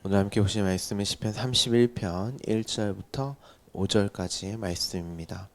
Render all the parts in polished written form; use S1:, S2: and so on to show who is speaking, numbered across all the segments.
S1: 오늘 함께 보실 말씀은 시편 31편 1절부터 5절까지의 말씀입니다.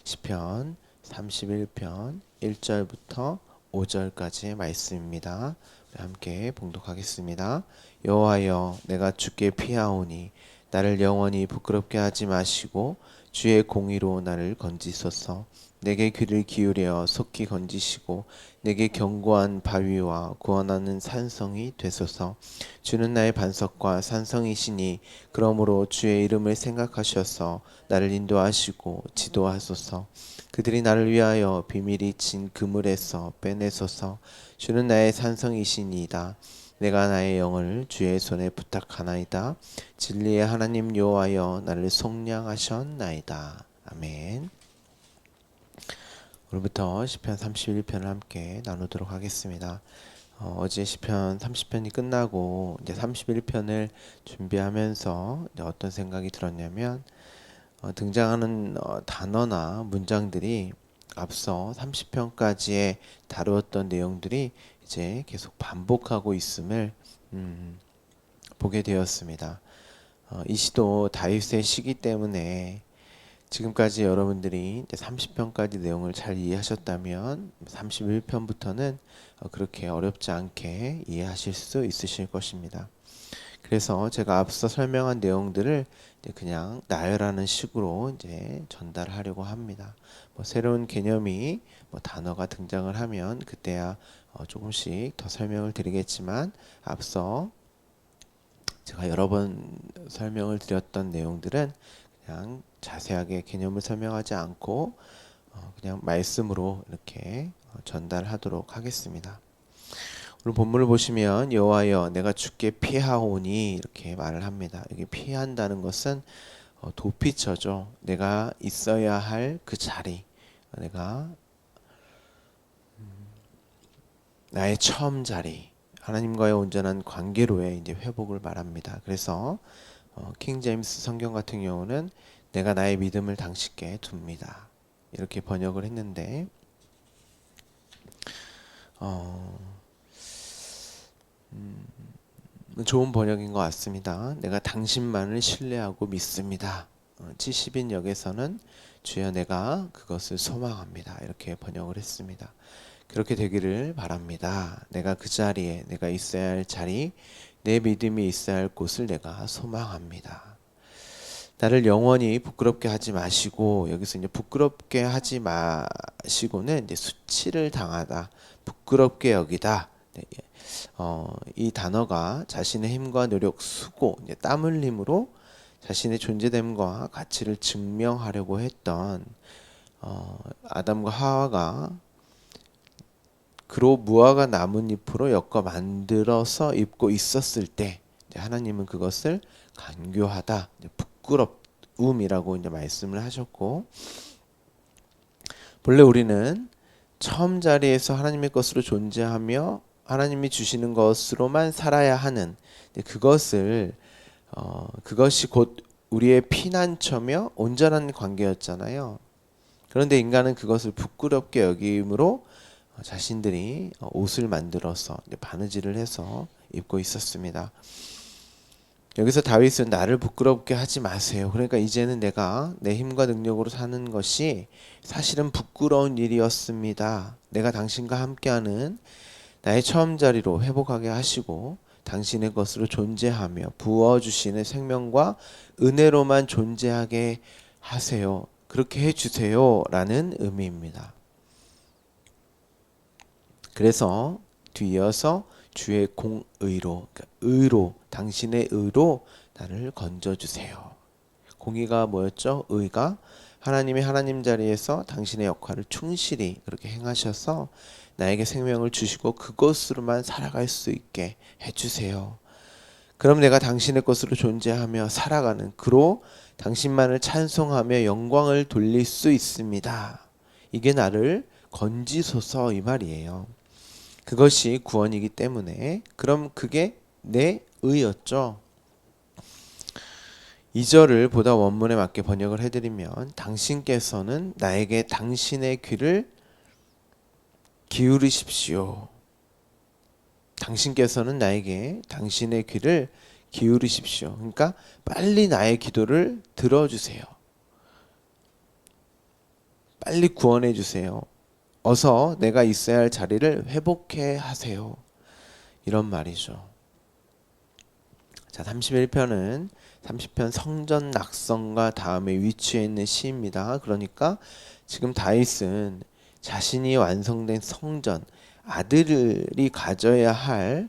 S1: 시편 31편 1절부터 5절까지의 말씀입니다. 우리 함께 봉독하겠습니다. 여호와여, 내가 주께 피하오니 나를 영원히 부끄럽게 하지 마시고 주의 공의로 나를 건지소서. 내게 귀를 기울여 속히 건지시고 내게 견고한 바위와 구원하는 산성이 되소서. 주는 나의 반석과 산성이시니 그러므로 주의 이름을 생각하셔서 나를 인도하시고 지도하소서. 그들이 나를 위하여 비밀이 진 그물에서 빼내소서. 주는 나의 산성이시니이다. 내가 나의 영을 주의 손에 부탁하나이다. 진리의 하나님 여호와여, 나를 속량하셨나이다. 아멘. 오늘부터 시편 31편을 함께 나누도록 하겠습니다. 어제 시편 30편이 끝나고 이제 31편을 준비하면서 이제 어떤 생각이 들었냐면 등장하는 단어나 문장들이 앞서 30편까지의 다루었던 내용들이 이제 계속 반복하고 있음을 보게 되었습니다. 이 시도 다윗의 시기 때문에 지금까지 여러분들이 30편까지 내용을 잘 이해하셨다면 31편부터는 그렇게 어렵지 않게 이해하실 수 있으실 것입니다. 그래서 제가 앞서 설명한 내용들을 그냥 나열하는 식으로 이제 전달하려고 합니다. 새로운 개념이 단어가 등장을 하면 그때야 조금씩 더 설명을 드리겠지만, 앞서 제가 여러 번 설명을 드렸던 내용들은 그냥 자세하게 개념을 설명하지 않고 그냥 말씀으로 이렇게 전달하도록 하겠습니다. 오늘 본문을 보시면 여호와여, 내가 주께 피하오니 이렇게 말을 합니다. 여기 피한다는 것은 도피처죠. 내가 있어야 할 그 자리, 내가 나의 처음 자리, 하나님과의 온전한 관계로의 이제 회복을 말합니다. 그래서 킹 제임스 성경 같은 경우는 내가 나의 믿음을 당신께 둡니다, 이렇게 번역을 했는데 좋은 번역인 것 같습니다. 내가 당신만을 신뢰하고 믿습니다. 70인 역에서는 주여 내가 그것을 소망합니다, 이렇게 번역을 했습니다. 그렇게 되기를 바랍니다. 내가 그 자리에, 내가 있어야 할 자리, 내 믿음이 있어야 할 곳을 내가 소망합니다. 나를 영원히 부끄럽게 하지 마시고, 여기서 이제 부끄럽게 하지 마시고는 이제 수치를 당하다, 부끄럽게 여기다. 네, 이 단어가 자신의 힘과 노력, 수고, 이제 땀 흘림으로 자신의 존재됨과 가치를 증명하려고 했던 아담과 하와가 그로 무화과 나뭇잎으로 엮어 만들어서 입고 있었을 때, 하나님은 그것을 간교하다, 부끄러움이라고 이제 말씀을 하셨고, 본래 우리는 처음 자리에서 하나님의 것으로 존재하며 하나님이 주시는 것으로만 살아야 하는, 그것이 곧 우리의 피난처며 온전한 관계였잖아요. 그런데 인간은 그것을 부끄럽게 여김으로 자신들이 옷을 만들어서 바느질을 해서 입고 있었습니다. 여기서 다윗은 나를 부끄럽게 하지 마세요. 그러니까 이제는 내가 내 힘과 능력으로 사는 것이 사실은 부끄러운 일이었습니다. 내가 당신과 함께하는 나의 처음 자리로 회복하게 하시고 당신의 것으로 존재하며 부어주시는 생명과 은혜로만 존재하게 하세요. 그렇게 해주세요 라는 의미입니다. 그래서 뒤이어서 주의 공의로, 그러니까 의로, 당신의 의로 나를 건져주세요. 공의가 뭐였죠? 의가 하나님이 하나님 자리에서 당신의 역할을 충실히 그렇게 행하셔서 나에게 생명을 주시고 그것으로만 살아갈 수 있게 해주세요. 그럼 내가 당신의 것으로 존재하며 살아가는 그로 당신만을 찬송하며 영광을 돌릴 수 있습니다. 이게 나를 건지소서, 이 말이에요. 그것이 구원이기 때문에. 그럼 그게 내 의였죠. 2절을 보다 원문에 맞게 번역을 해드리면, 당신께서는 나에게 당신의 귀를 기울이십시오. 당신께서는 나에게 당신의 귀를 기울이십시오. 그러니까 빨리 나의 기도를 들어주세요. 빨리 구원해 주세요. 어서 내가 있어야 할 자리를 회복해 하세요. 이런 말이죠. 자, 31편은 30편 성전 낙성과 다음에 위치해 있는 시입니다. 그러니까 지금 다윗은 자신이 완성된 성전, 아들이 가져야 할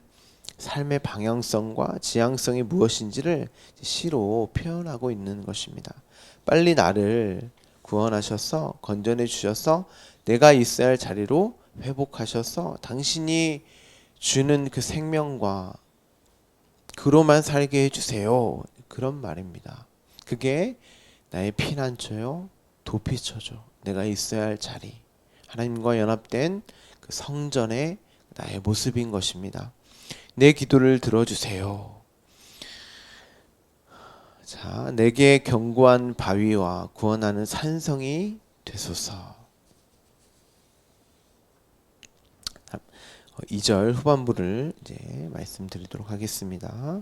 S1: 삶의 방향성과 지향성이 무엇인지를 시로 표현하고 있는 것입니다. 빨리 나를 구원하셔서 건전해 주셔서 내가 있어야 할 자리로 회복하셔서 당신이 주는 그 생명과 그로만 살게 해주세요. 그런 말입니다. 그게 나의 피난처요, 도피처죠. 내가 있어야 할 자리, 하나님과 연합된 그 성전의 나의 모습인 것입니다. 내 기도를 들어주세요. 자, 내게 견고한 바위와 구원하는 산성이 되소서. 2절 후반부를 이제 말씀드리도록 하겠습니다.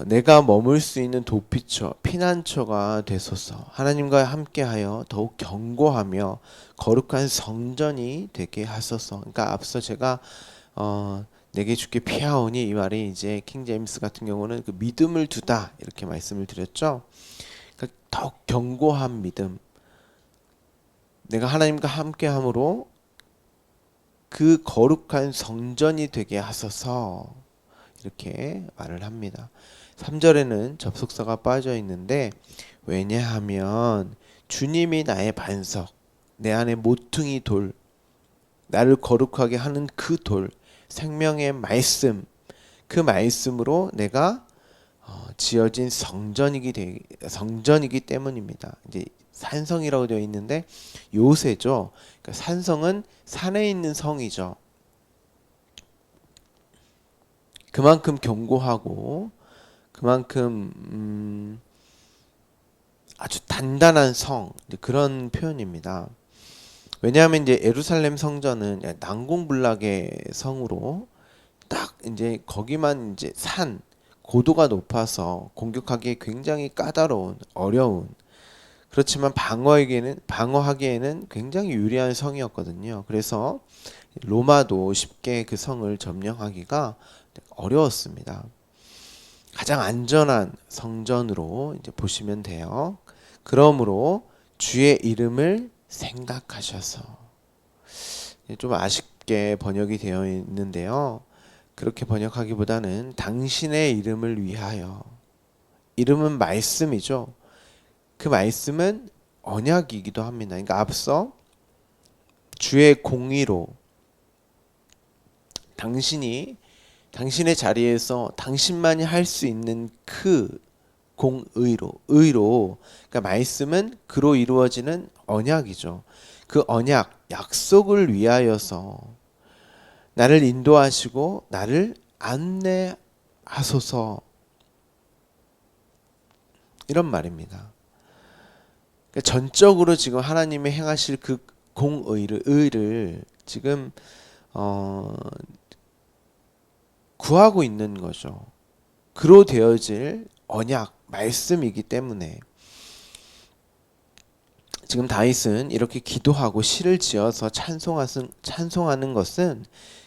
S1: 내가 머물 수 있는 도피처, 피난처가 되소서. 하나님과 함께하여 더욱 견고하며 거룩한 성전이 되게 하소서. 그러니까 앞서 제가 내게 주께 피하오니 이 말이 이제 킹 제임스 같은 경우는 그 믿음을 두다 이렇게 말씀을 드렸죠. 그러니까 더욱 견고한 믿음. 내가 하나님과 함께함으로 그 거룩한 성전이 되게 하소서 이렇게 말을 합니다. 3절에는 접속사가 빠져 있는데 왜냐하면 주님이 나의 반석, 내 안에 모퉁이 돌, 나를 거룩하게 하는 그 돌, 생명의 말씀, 그 말씀으로 내가 지어진 성전이기 때문입니다. 이제 산성이라고 되어 있는데 요새죠. 그러니까 산성은 산에 있는 성이죠. 그만큼 견고하고 그만큼 아주 단단한 성, 그런 표현입니다. 왜냐하면 이제 예루살렘 성전은 난공불락의 성으로 딱 이제 거기만 이제 산 고도가 높아서 공격하기 굉장히 까다로운 어려운, 그렇지만 방어하기에는 굉장히 유리한 성이었거든요. 그래서 로마도 쉽게 그 성을 점령하기가 어려웠습니다. 가장 안전한 성전으로 이제 보시면 돼요. 그러므로 주의 이름을 생각하셔서, 좀 아쉽게 번역이 되어 있는데요. 그렇게 번역하기보다는 당신의 이름을 위하여. 이름은 말씀이죠. 그 말씀은 언약이기도 합니다. 그러니까 앞서 주의 공의로 당신의 자리에서 당신만이 할 수 있는 그 의로, 그러니까 말씀은 그로 이루어지는 언약이죠. 그 언약, 약속을 위하여서 나를 인도하시고 나를 안내하소서, 이런 말입니다. 그러니까 전적으로 지금 하나님의 행하실 그 의를 지금 구하고 있는 거죠. 그로 되어질 언약, 말씀이기 때문에 지금 다윗은 이렇게 기도하고 시를 지어서 찬송하는 것은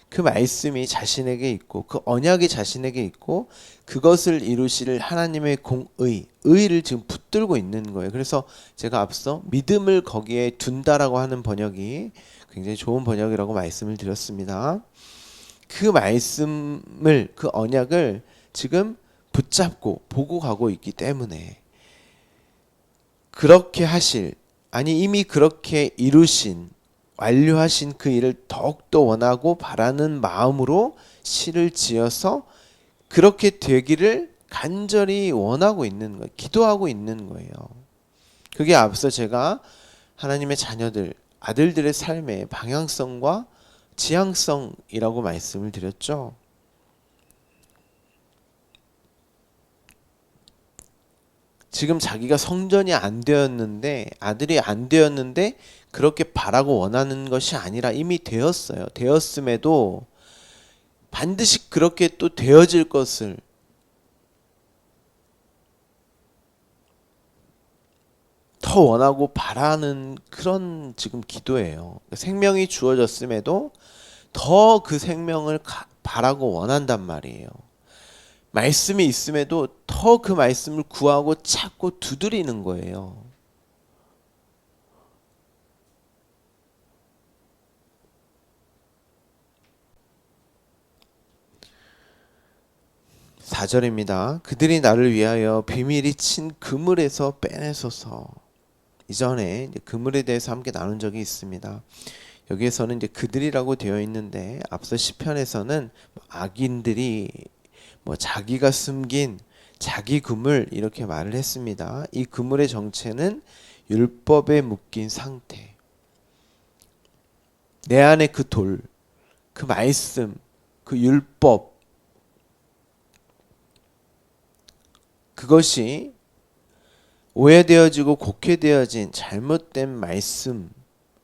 S1: 그 말씀이 자신에게 있고 그 언약이 자신에게 있고 그것을 이루실 하나님의 의를 지금 붙들고 있는 거예요. 그래서 제가 앞서 믿음을 거기에 둔다라고 하는 번역이 굉장히 좋은 번역이라고 말씀을 드렸습니다. 그 말씀을, 그 언약을 지금 붙잡고 보고 가고 있기 때문에 그렇게 이미 그렇게 완료하신 그 일을 더욱더 원하고 바라는 마음으로 시를 지어서 그렇게 되기를 간절히 원하고 있는 거예요. 기도하고 있는 거예요. 그게 앞서 제가 하나님의 자녀들, 아들들의 삶의 방향성과 지향성이라고 말씀을 드렸죠. 지금 자기가 성전이 안 되었는데, 아들이 안 되었는데 그렇게 바라고 원하는 것이 아니라 이미 되었어요. 되었음에도 반드시 그렇게 또 되어질 것을 더 원하고 바라는 그런 지금 기도예요. 생명이 주어졌음에도 더 그 생명을 바라고 원한단 말이에요. 말씀이 있음에도 더 그 말씀을 구하고 찾고 두드리는 거예요. (4절입니다) 그들이 나를 위하여 비밀이 친 그물에서 빼내소서. 이전에 이제 그물에 대해서 함께 나눈 적이 있습니다. 여기에서는 이제 그들이라고 되어 있는데 앞서 시편에서는 악인들이 자기가 숨긴 자기 그물 이렇게 말을 했습니다. 이 그물의 정체는 율법에 묶인 상태. 내 안에 그 돌, 그 말씀, 그 율법, 그것이 오해되어지고 곡해되어진 잘못된 말씀,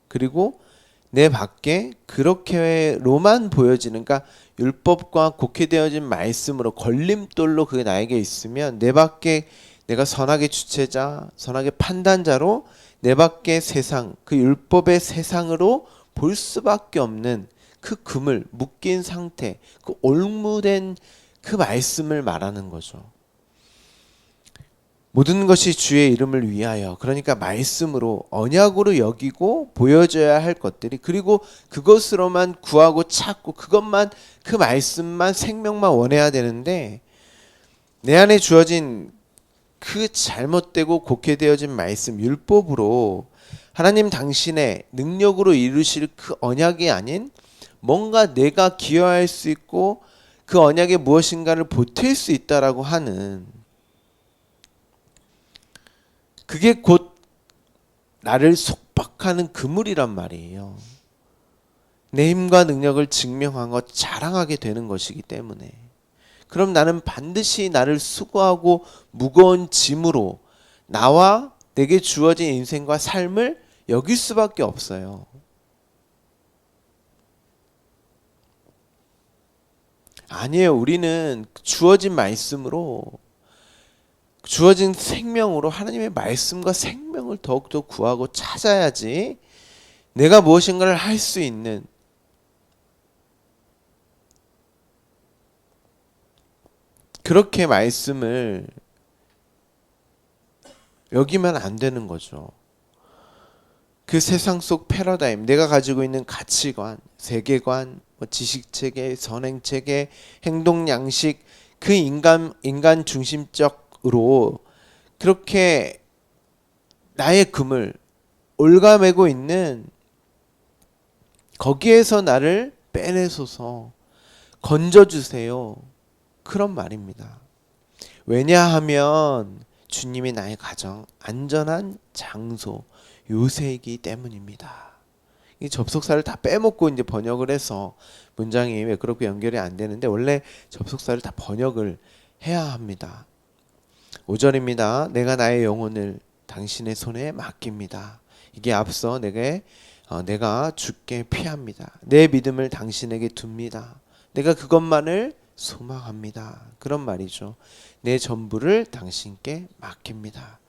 S1: 그리고 내 밖에 그렇게로만 보여지는, 그러니까 율법과 곡해되어진 말씀으로 걸림돌로 그게 나에게 있으면 내 밖에 내가 선악의 주체자, 선악의 판단자로 내 밖의 세상, 그 율법의 세상으로 볼 수밖에 없는 그 그물, 묶인 상태, 그 올무된 그 말씀을 말하는 거죠. 모든 것이 주의 이름을 위하여, 그러니까 말씀으로 언약으로 여기고 보여져야 할 것들이, 그리고 그것으로만 구하고 찾고 그것만, 그 말씀만, 생명만 원해야 되는데 내 안에 주어진 그 잘못되고 곡해되어진 말씀, 율법으로 하나님 당신의 능력으로 이루실 그 언약이 아닌 뭔가 내가 기여할 수 있고 그 언약에 무엇인가를 보탤 수 있다라고 하는, 그게 곧 나를 속박하는 그물이란 말이에요. 내 힘과 능력을 증명하고 자랑하게 되는 것이기 때문에. 그럼 나는 반드시 나를 수고하고 무거운 짐으로 나와 내게 주어진 인생과 삶을 여길 수밖에 없어요. 아니에요. 우리는 주어진 말씀으로, 주어진 생명으로 하나님의 말씀과 생명을 더욱더 구하고 찾아야지 내가 무엇인가를 할 수 있는, 그렇게 말씀을 여기면 안 되는 거죠. 그 세상 속 패러다임, 내가 가지고 있는 가치관, 세계관, 지식체계, 선행체계, 행동 양식, 그 인간 중심적으로 그렇게 나의 금을 올가매고 있는, 거기에서 나를 빼내소서, 건져주세요, 그런 말입니다. 왜냐하면 주님이 나의 가정, 안전한 장소, 요새이기 때문입니다. 이 접속사를 다 빼먹고 이제 번역을 해서 문장이 왜 그렇게 연결이 안 되는데, 원래 접속사를 다 번역을 해야 합니다. 5절입니다. 내가 나의 영혼을 당신의 손에 맡깁니다. 이게 앞서 내가 주께 피합니다. 내 믿음을 당신에게 둡니다. 내가 그것만을 소망합니다. 그런 말이죠. 내 전부를 당신께 맡깁니다.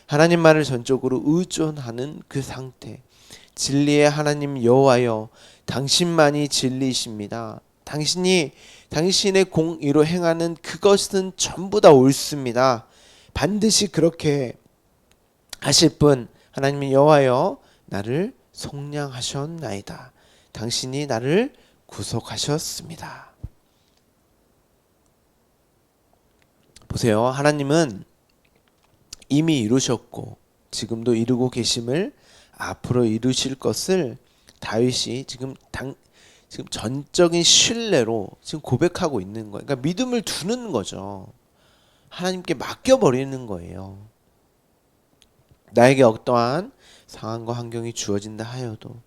S1: 하나님만을 전적으로 의존하는 그 상태. 진리의 하나님 여호와여, 당신만이 진리이십니다. 당신이 당신의 공의로 행하는 그것은 전부 다 옳습니다. 반드시 그렇게 하실 분 하나님 여호와여, 나를 속량하셨나이다. 당신이 나를 구속하셨습니다. 보세요. 하나님은 이미 이루셨고 지금도 이루고 계심을, 앞으로 이루실 것을 다윗이 지금 전적인 신뢰로 지금 고백하고 있는 거예요. 그러니까 믿음을 두는 거죠. 하나님께 맡겨버리는 거예요. 나에게 어떠한 상황과 환경이 주어진다 하여도,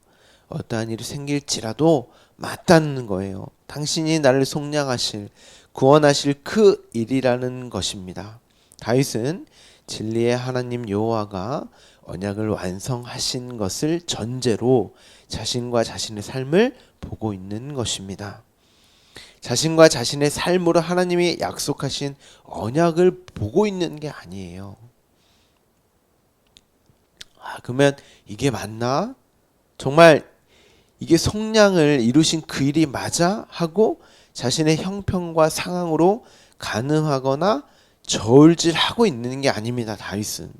S1: 어떠한 일이 생길지라도 맞닿는 거예요. 당신이 나를 속량하실, 구원하실 그 일이라는 것입니다. 다윗은 진리의 하나님 여호와가 언약을 완성하신 것을 전제로 자신과 자신의 삶을 보고 있는 것입니다. 자신과 자신의 삶으로 하나님이 약속하신 언약을 보고 있는 게 아니에요. 그러면 이게 맞나? 정말 이게 성량을 이루신 그 일이 맞아? 하고 자신의 형편과 상황으로 가늠하거나 저울질하고 있는 게 아닙니다. 다윗은.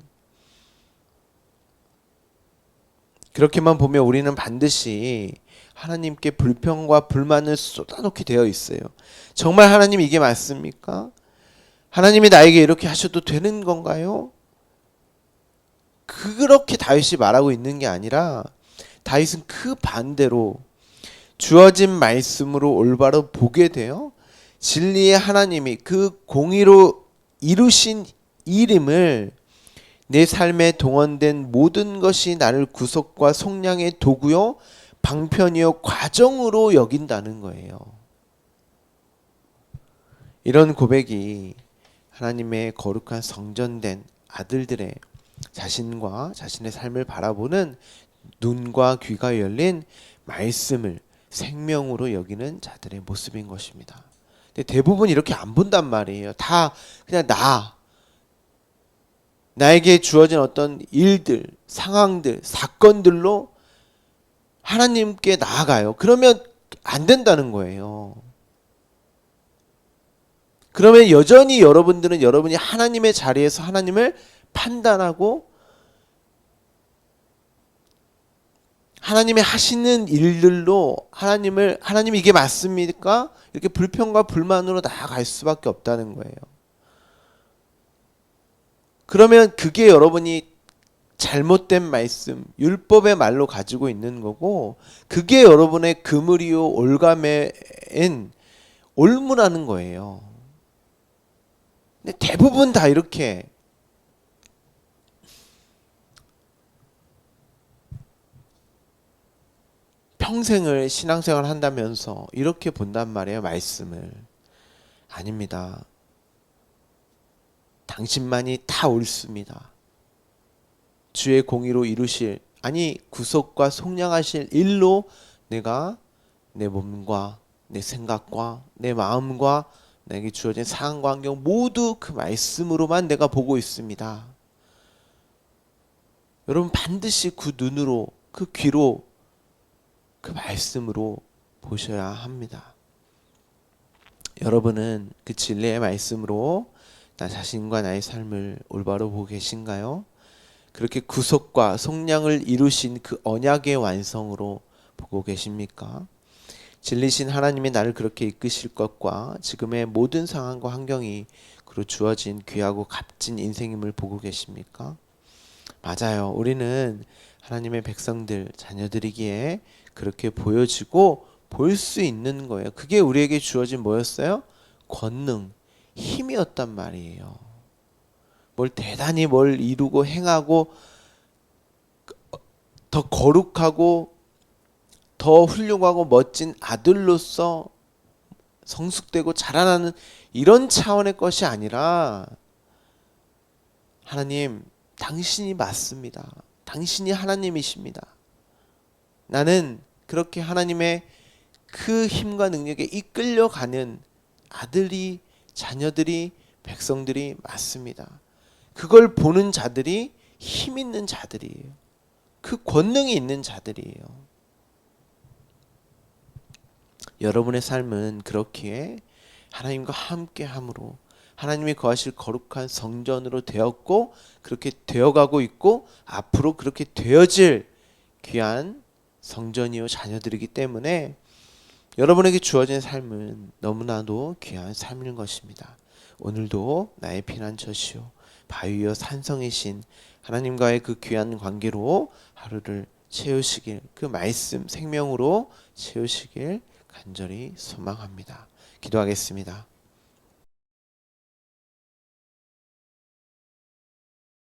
S1: 그렇게만 보면 우리는 반드시 하나님께 불평과 불만을 쏟아놓게 되어 있어요. 정말 하나님 이게 맞습니까? 하나님이 나에게 이렇게 하셔도 되는 건가요? 그렇게 다윗이 말하고 있는 게 아니라 다윗은 그 반대로 주어진 말씀으로 올바로 보게 되어 진리의 하나님이 그 공의로 이루신 일임을 내 삶에 동원된 모든 것이 나를 구속과 속량의 도구요 방편이요 과정으로 여긴다는 거예요. 이런 고백이 하나님의 거룩한 성전된 아들들의 자신과 자신의 삶을 바라보는 눈과 귀가 열린 말씀을 생명으로 여기는 자들의 모습인 것입니다. 근데 대부분 이렇게 안 본단 말이에요. 다 그냥 나에게 주어진 어떤 일들, 상황들, 사건들로 하나님께 나아가요. 그러면 안 된다는 거예요. 그러면 여전히 여러분들은 여러분이 하나님의 자리에서 하나님을 판단하고 하나님의 하시는 일들로 하나님이 이게 맞습니까? 이렇게 불평과 불만으로 나아갈 수밖에 없다는 거예요. 그러면 그게 여러분이 잘못된 말씀, 율법의 말로 가지고 있는 거고 그게 여러분의 그물이요 올가매엔 올무라는 거예요. 근데 대부분 다 이렇게 평생을 신앙생활 한다면서 이렇게 본단 말이에요. 말씀을. 아닙니다. 당신만이 다 옳습니다. 주의 공의로 이루실 구속과 속량하실 일로 내가 내 몸과 내 생각과 내 마음과 내게 주어진 상황과 환경 모두 그 말씀으로만 내가 보고 있습니다. 여러분 반드시 그 눈으로 그 귀로 그 말씀으로 보셔야 합니다. 여러분은 그 진리의 말씀으로 나 자신과 나의 삶을 올바로 보고 계신가요? 그렇게 구속과 속량을 이루신 그 언약의 완성으로 보고 계십니까? 진리신 하나님이 나를 그렇게 이끄실 것과 지금의 모든 상황과 환경이 그로 주어진 귀하고 값진 인생임을 보고 계십니까? 맞아요. 우리는 하나님의 백성들, 자녀들이기에 그렇게 보여지고 볼 수 있는 거예요. 그게 우리에게 주어진 뭐였어요? 권능, 힘이었단 말이에요. 대단히 뭘 이루고 행하고 더 거룩하고 더 훌륭하고 멋진 아들로서 성숙되고 자라나는 이런 차원의 것이 아니라 하나님, 당신이 맞습니다. 당신이 하나님이십니다. 나는 그렇게 하나님의 그 힘과 능력에 이끌려가는 아들이, 자녀들이, 백성들이 맞습니다. 그걸 보는 자들이 힘 있는 자들이에요. 그 권능이 있는 자들이에요. 여러분의 삶은 그렇기에 하나님과 함께함으로 하나님이 거하실 거룩한 성전으로 되었고 그렇게 되어가고 있고 앞으로 그렇게 되어질 귀한 성전이요 자녀들이기 때문에 여러분에게 주어진 삶은 너무나도 귀한 삶인 것입니다. 오늘도 나의 피난처시오 바위여 산성이신 하나님과의 그 귀한 관계로 하루를 채우시길, 그 말씀 생명으로 채우시길 간절히 소망합니다. 기도하겠습니다.